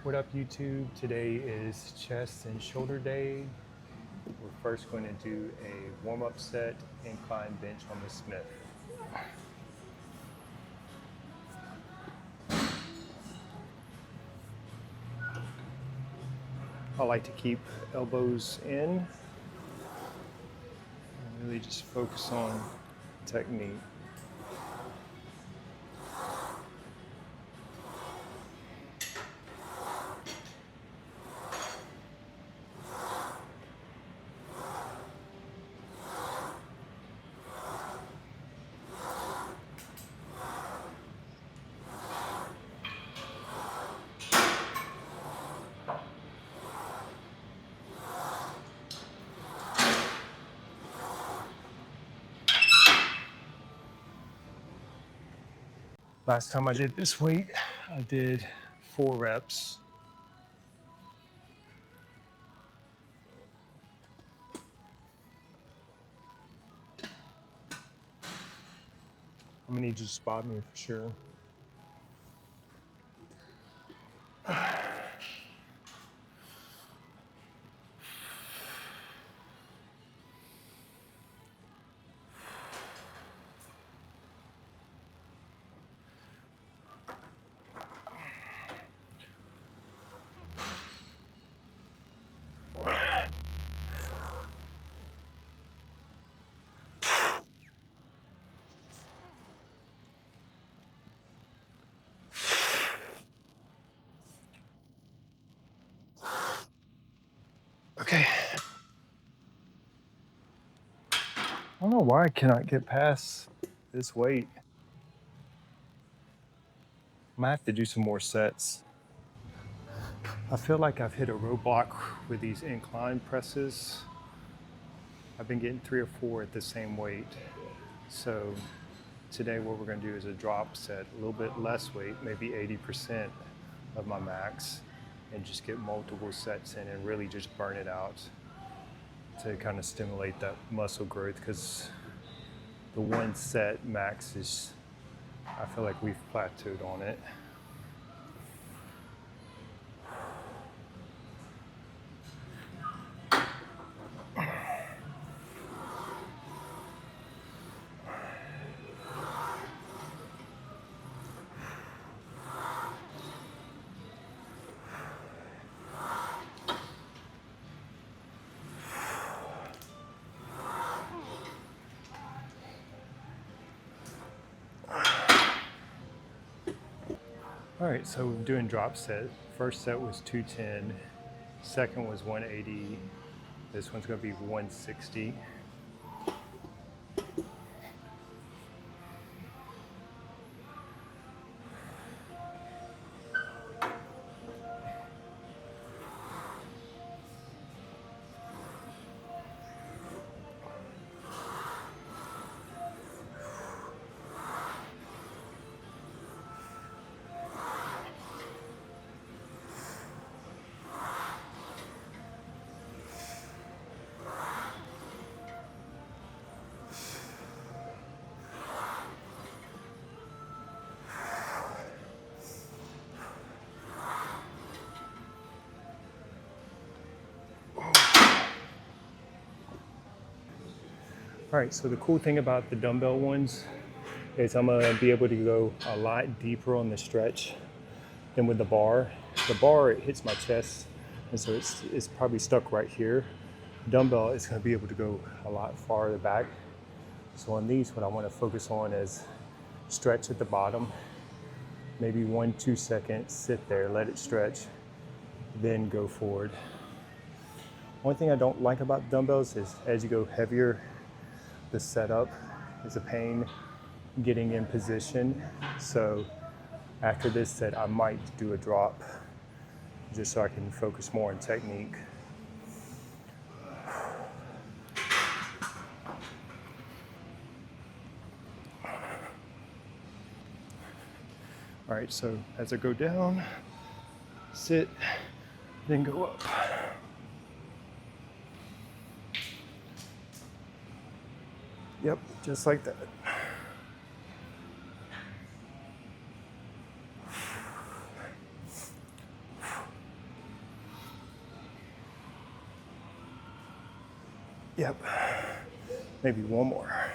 What up, YouTube? Today is chest and shoulder day. We're first going to do a warm-up set, incline bench on the Smith. I like to keep elbows in and really just focus on technique. Last time I did this weight, I did 4 reps. I'm gonna need you to spot me for sure. Okay. I don't know why I cannot get past this weight. I might have to do some more sets. I feel like I've hit a roadblock with these incline presses. I've been getting 3 or 4 at the same weight. So today what we're gonna do is a drop set, a little bit less weight, maybe 80% of my max, and just get multiple sets in and really just burn it out to kind of stimulate that muscle growth, because the 1 set max is, I feel like we've plateaued on it. All right, so we're doing drop set. First set was 210, second was 180. This one's gonna be 160. All right, so the cool thing about the dumbbell ones is I'm gonna be able to go a lot deeper on the stretch than with the bar. The bar, it hits my chest, and so it's probably stuck right here. Dumbbell is gonna be able to go a lot farther back. So on these, what I wanna focus on is stretch at the bottom, maybe 1-2 seconds, sit there, let it stretch, then go forward. One thing I don't like about dumbbells is as you go heavier, the setup is a pain getting in position. So after this set, I might do a drop just so I can focus more on technique. All right, so as I go down, sit, then go up. Yep, just like that. Yep. Maybe one more.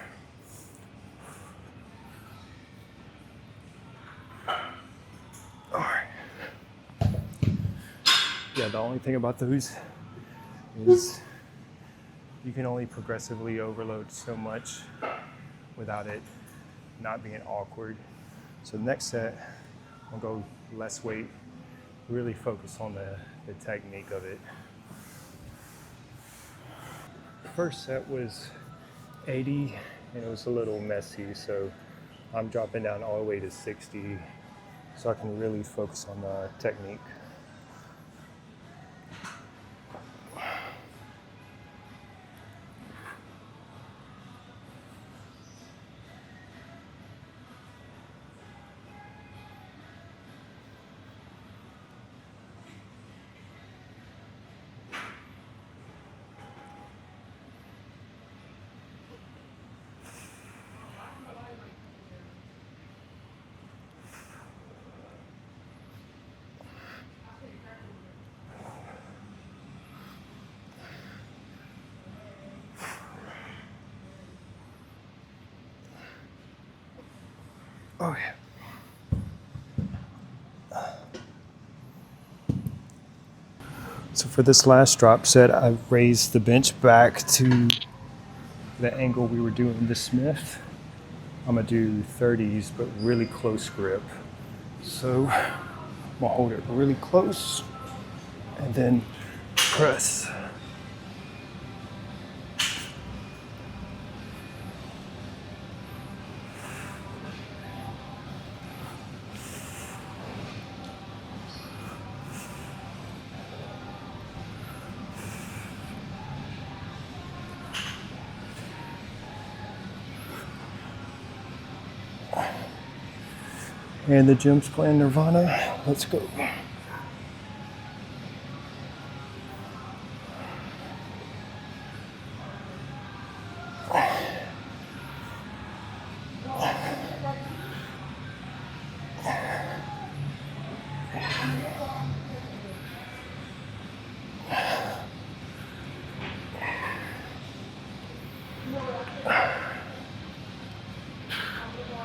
All right. Yeah, the only thing about those is you can only progressively overload so much without it not being awkward. So the next set, I'll go less weight, really focus on the technique of it. First set was 80 and it was a little messy, so I'm dropping down all the way to 60 so I can really focus on the technique. Oh yeah. So for this last drop set, I've raised the bench back to the angle we were doing the Smith. I'm gonna do 30s, but really close grip. So I'm gonna hold it really close and then press. And the gym's playing Nirvana. Let's go.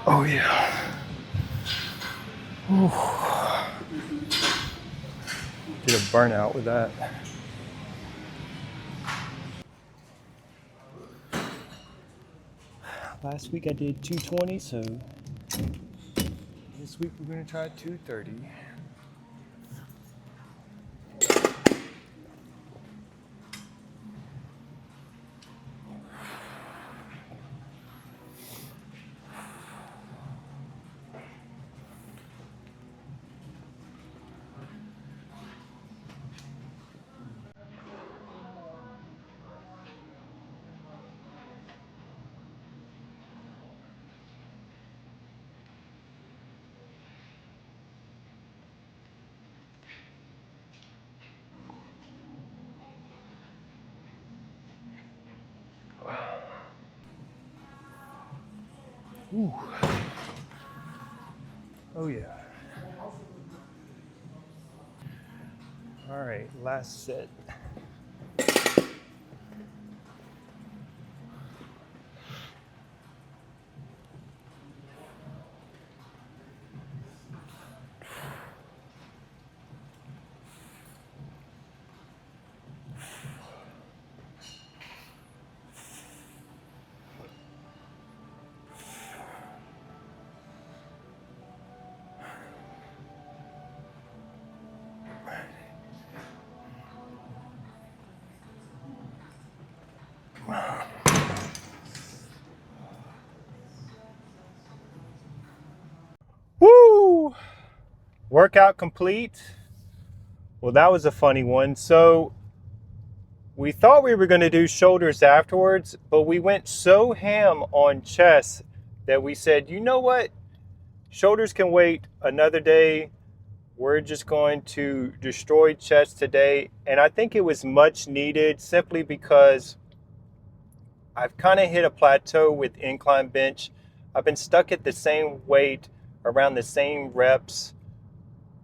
Oh yeah. Ooh. Get a burnout with that. Last week I did 220, so this week we're gonna try 230. Ooh. Oh yeah. All right, last set. Woo! Workout complete. Well, that was a funny one. So we thought we were going to do shoulders afterwards, but we went so ham on chest that we said, you know what? Shoulders can wait another day. We're just going to destroy chest today. And I think it was much needed simply because I've kind of hit a plateau with incline bench. I've been stuck at the same weight around the same reps.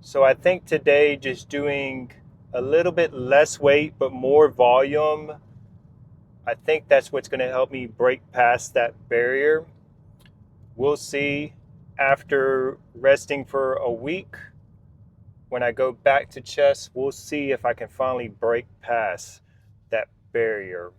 So I think today just doing a little bit less weight but more volume I think that's what's going to help me break past that barrier. We'll see after resting for a week. When I go back to chest, we'll see if I can finally break past that barrier.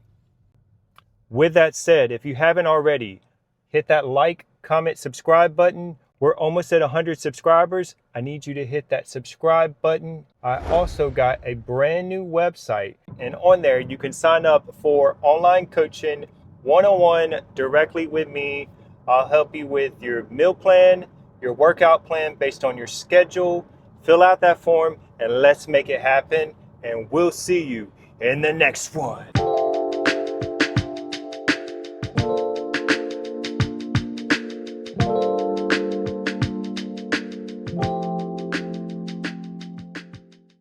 With that said, if you haven't already, hit that like, comment, subscribe button. We're almost at 100 subscribers. I need you to hit that subscribe button. I also got a brand new website, and on there you can sign up for online coaching one-on-one directly with me. I'll help you with your meal plan, your workout plan based on your schedule. Fill out that form and let's make it happen. And we'll see you in the next one.